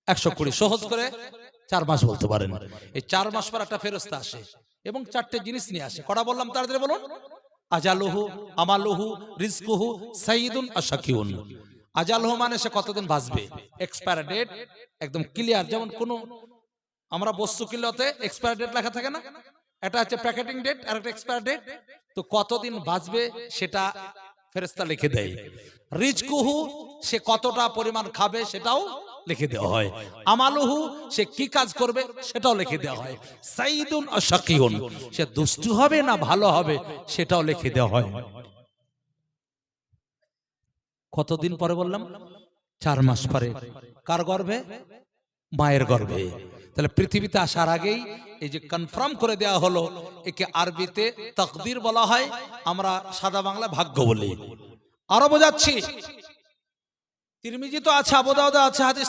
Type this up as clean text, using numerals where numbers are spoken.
120 সহজ করে 4 মাস বলতে পারেন। এই 4 মাস পর একটা ফেরেশতা আসে এবং 4টে জিনিস নিয়ে আসে। কটা বললাম তাড়াতাড়ি বলুন? আজালুহু, আমালুহু, রিজকুহু, সাইয়্যিদুন আশাকিউন। আজালুহু মানে সে কতদিন বাঁচবে, এক্সপায়ার ডেট একদম ক্লিয়ার। যেমন কোন আমরা বস্তু কিনলেতে এক্সপায়ার ডেট লেখা থাকে না, এটা হচ্ছে প্যাকেটিং ডেট আর একটা এক্সপায়ার ডেট। তো কতদিন বাঁচবে সেটা ফেরেশতা লিখে দেয়। রিজকুহু সে কতটা পরিমাণ খাবে সেটাও লিখে দেওয়া হয়। আমালুহু সে কি কাজ করবে সেটাও লিখে দেওয়া হয়। সাইয়্যিদুন আশাকিউন সে দুষ্টু হবে না ভালো হবে সেটাও লিখে দেওয়া হয়। কতদিন পরে বললাম? 4 মাস পরে। কার গর্ভে? মায়ের গর্ভে। তাহলে পৃথিবীতে আসার আগেই এই যে কনফার্ম করে দেওয়া হলো, একে আরবিতে তাকদীর বলা হয়, আমরা সাদা বাংলা ভাগ্য বলি। আরো বোঝাচ্ছি, তিরমিজি তো আছে, আবু দাউদ আছে, হাদিস